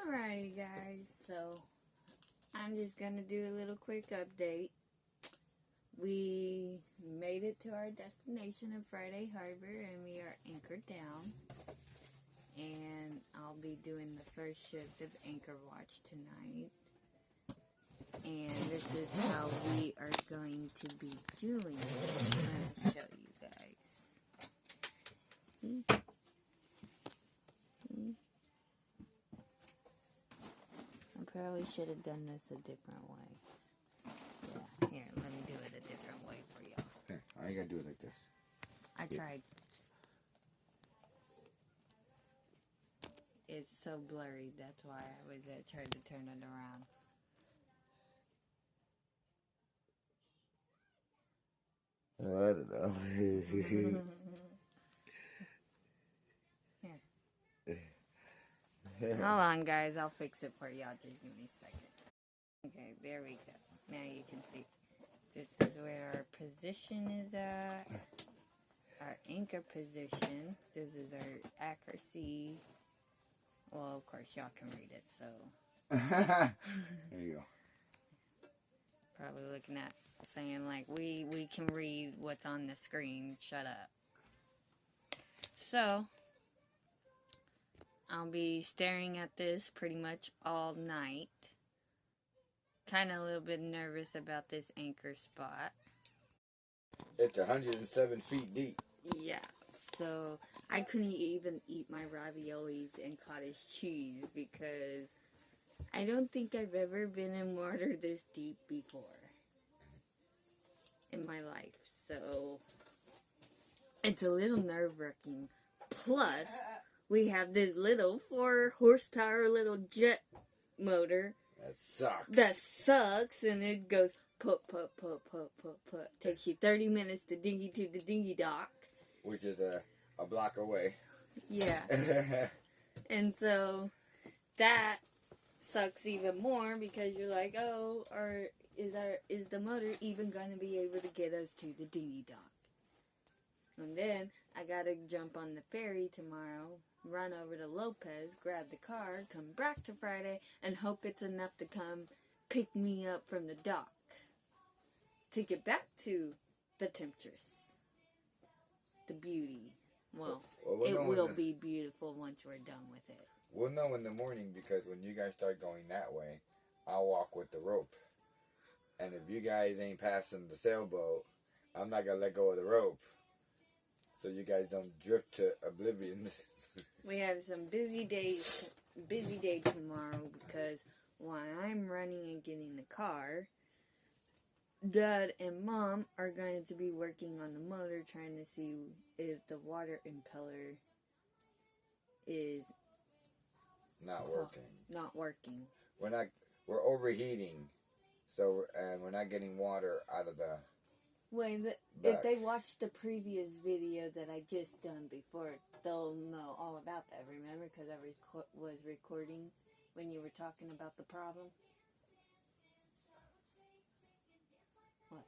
Alrighty guys, so I'm just gonna do a little quick update. We made it to our destination of Friday Harbor and we are anchored down. And I'll be doing the first shift of Anchor Watch tonight. And this is how we are going to be doing it. Let me show you guys. See? I probably should have done this a different way. Yeah, here, let me do it a different way for y'all. Here, I gotta do it like this. I tried. It's so blurry, that's why I was trying to turn it around. I don't know. Hold on, guys. I'll fix it for y'all. Just give me a second. Okay, there we go. Now you can see. This is where our position is at. Our anchor position. This is our accuracy. Well, of course, y'all can read it, so. There you go. Probably looking at saying, like, we can read what's on the screen. Shut up. So, I'll be staring at this pretty much all night. Kind of a little bit nervous about this anchor spot. It's 107 feet deep. Yeah, so I couldn't even eat my raviolis and cottage cheese because I don't think I've ever been in water this deep before in my life. So it's a little nerve-wracking. Plus, we have this little 4-horsepower little jet motor. That sucks, and it goes put. Takes you 30 minutes to dinghy to the dinghy dock. Which is a block away. Yeah. And so, that sucks even more because you're like, oh, is the motor even going to be able to get us to the dinghy dock? And then, I gotta jump on the ferry tomorrow, run over to Lopez, grab the car, come back to Friday, and hope it's enough to come pick me up from the dock to get back to the Temptress, the beauty. Well, it will be beautiful once we're done with it. We'll know in the morning because when you guys start going that way, I'll walk with the rope. And if you guys ain't passing the sailboat, I'm not gonna let go of the rope. So you guys don't drift to oblivion. We have some busy day tomorrow because while I'm running and getting the car, Dad and Mom are going to be working on the motor, trying to see if the water impeller is not working. We're overheating, and we're not getting water out of the. If they watch the previous video that I just done before, they'll know all about that. Remember, because I was recording when you were talking about the problem. What?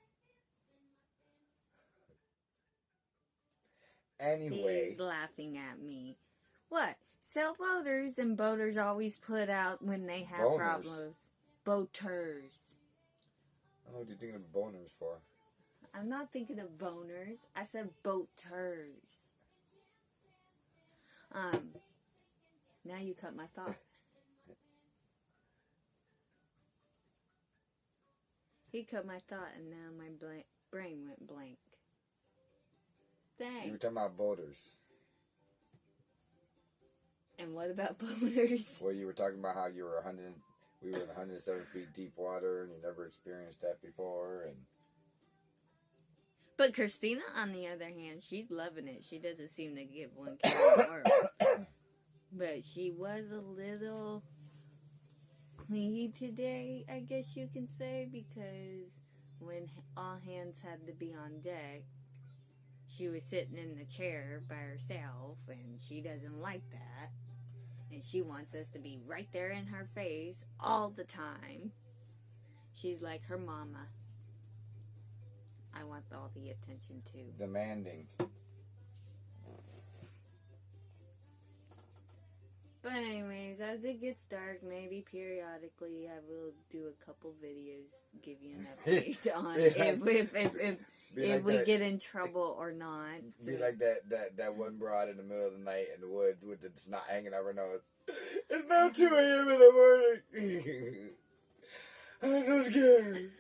Anyway. He's laughing at me. What? Sailboaters and boaters always put out when they have problems. Boaters. I don't know what you're thinking of boners for. I'm not thinking of boners. I said boaters. Now you cut my thought. He cut my thought and now my brain went blank. Thanks. You were talking about boaters. And what about boaters? Well, you were talking about how we were in 107 feet deep water and you never experienced that before, and but Christina, on the other hand, she's loving it. She doesn't seem to give one care in the world. But she was a little clingy today, I guess you can say, because when all hands had to be on deck, she was sitting in the chair by herself, and she doesn't like that. And she wants us to be right there in her face all the time. She's like her mama. I want all the attention too. Demanding. But anyways, as it gets dark, maybe periodically I will do a couple videos, give you an update on if we get in trouble or not. Be like that one broad in the middle of the night in the woods with the snot hanging out her nose. It's now 2 a.m. in the morning. I'm so scared.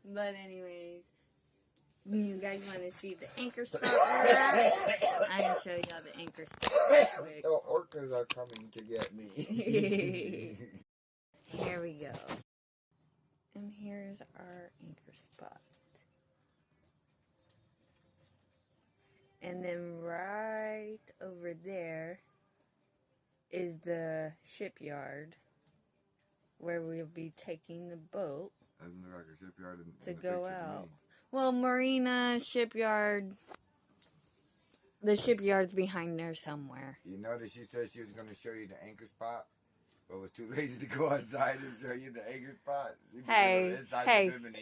But anyways, you guys want to see the anchor spot we're at? I can show y'all the anchor spot real quick. The orcas are coming to get me. Here we go. And here's our anchor spot. And then right over there is the shipyard where we'll be taking the boat Doesn't look like a shipyard to go out. Well, marina, shipyard. The shipyard's behind there somewhere. You notice she said she was going to show you the anchor spot, but was too lazy to go outside and show you the anchor spot. Hey,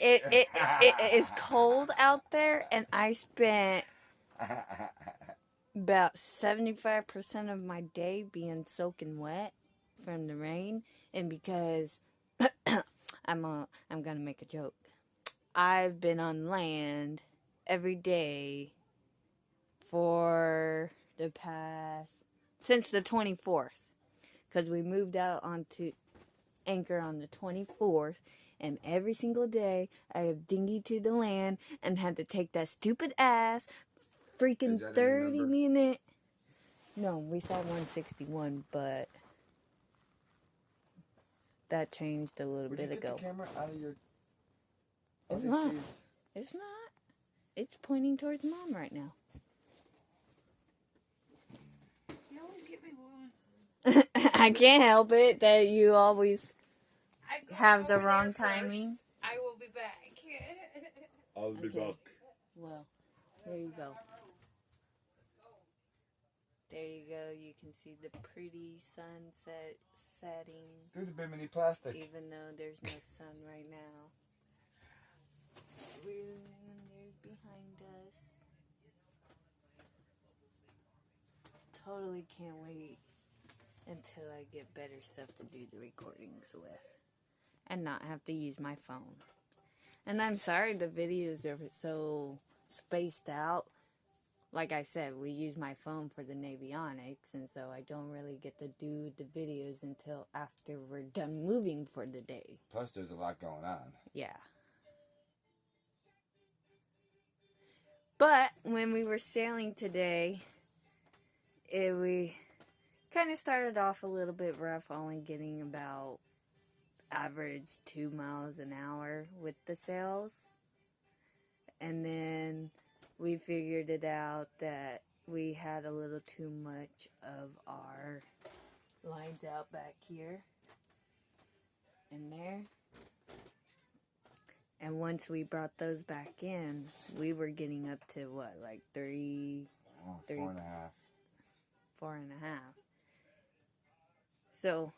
it is cold out there, and I spent about 75% of my day being soaking wet from the rain, and because I'm gonna make a joke. I've been on land every day for the past since the 24th, because we moved out onto anchor on the 24th, and every single day I have dinghied to the land and had to take that stupid ass freaking 30-minute. No, we saw 161, but that changed a little bit ago. The camera out of your... It's not. It's not. It's pointing towards Mom right now. You always get me one. I can't help it that you always I go have the over wrong there timing. first. I will be back. I'll be Okay. back. Well, there you go. There you go. You can see the pretty sunset setting, There's a bit many plastic. even though there's no sun right now. There's behind us. Totally can't wait until I get better stuff to do the recordings with and not have to use my phone. And I'm sorry the videos are so spaced out. Like I said, we use my phone for the Navionics, and so I don't really get to do the videos until after we're done moving for the day. Plus, there's a lot going on. Yeah. But when we were sailing today, we kind of started off a little bit rough, only getting about average 2 miles an hour with the sails. And then we figured it out that we had a little too much of our lines out back here and there. And once we brought those back in, we were getting up to what, like 3, Oh, 3, 4.5. 4.5. So,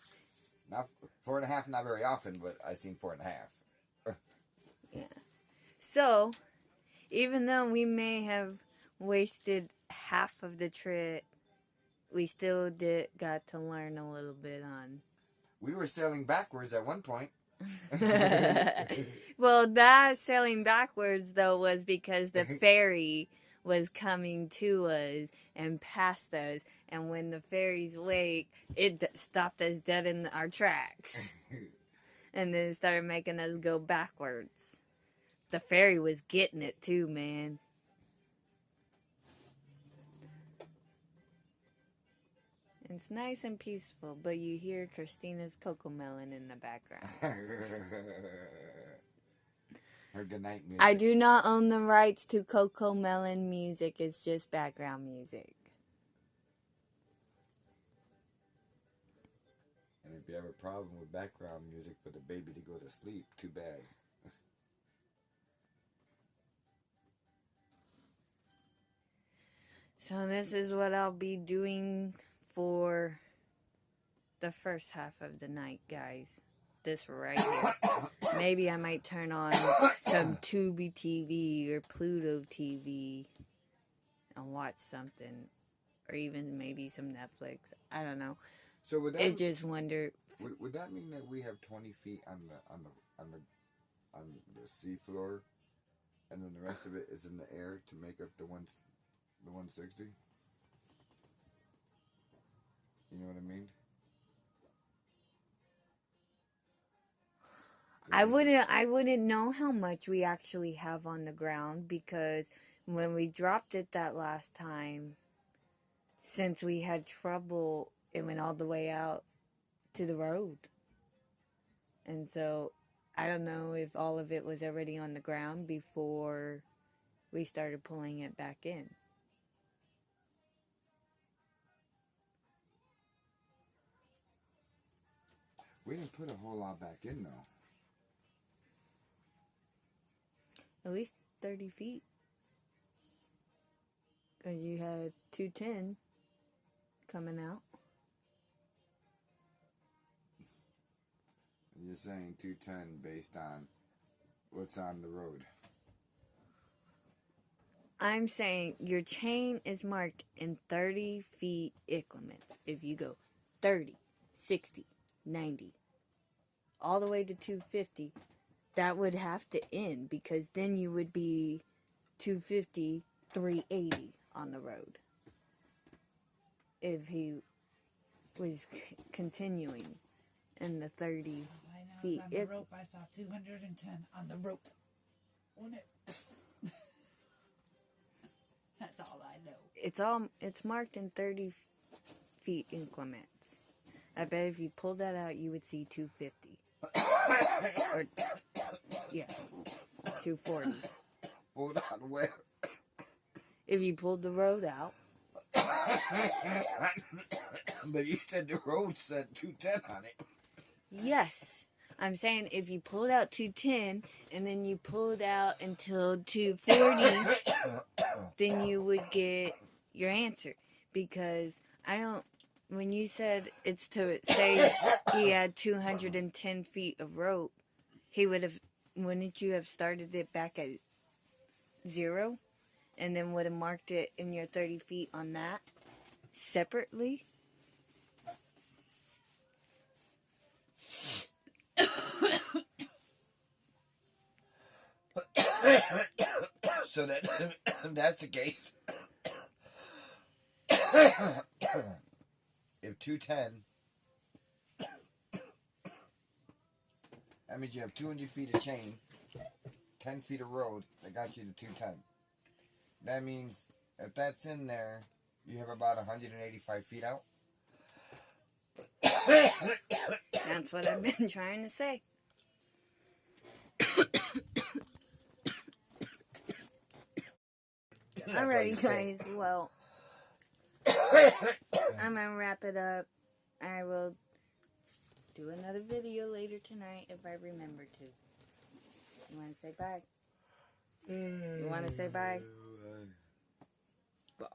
Not 4.5, not very often, but I've seen 4.5. yeah. So, even though we may have wasted half of the trip, we still got to learn a little bit on. We were sailing backwards at one point. Well, that sailing backwards, though, was because the ferry was coming to us and past us, and when the ferry's wake, it stopped us dead in our tracks. And then it started making us go backwards. The ferry was getting it too, man. It's nice and peaceful, but you hear Christina's Coco Melon in the background. Her goodnight music. I do not own the rights to Coco Melon music. It's just background music. And if you have a problem with background music for the baby to go to sleep, too bad. So this is what I'll be doing for the first half of the night, guys. This right here. Maybe I might turn on some Tubi TV or Pluto TV and watch something, or even maybe some Netflix. I don't know. So would It just wonder. would that mean that we have 20 feet on the sea floor, and then the rest of it is in the air to make up the 160? You know what I mean? I wouldn't know how much we actually have on the ground, because when we dropped it that last time, since we had trouble, it went all the way out to the road. And so I don't know if all of it was already on the ground before we started pulling it back in. We didn't put a whole lot back in though. At least 30 feet. Because you had 210 coming out. You're saying 210 based on what's on the road. I'm saying your chain is marked in 30 feet increments. If you go 30, 60, 90, all the way to 250, that would have to end, because then you would be 250, 380 on the road. If he was continuing in the 30 feet. On the rope, I saw 210 on the rope. Won't it? That's all I know. It's marked in 30 feet increments. I bet if you pulled that out, you would see 250. Yeah, 240. Hold on, where? If you pulled the road out. But you said the road said 210 on it. Yes. I'm saying if you pulled out 210 and then you pulled out until 240, then you would get your answer. Because when you said it's to say he had 210 feet of rope, wouldn't you have started it back at 0? And then would have marked it in your 30 feet on that separately? So that's the case. If 210, that means you have 200 feet of chain, 10 feet of road that got you to 210. That means if that's in there, you have about 185 feet out. That's what I've been trying to say. Alrighty, guys. Well, I'm gonna wrap it up. I will do another video later tonight if I remember to. You want to say bye? You want to say bye? Bye.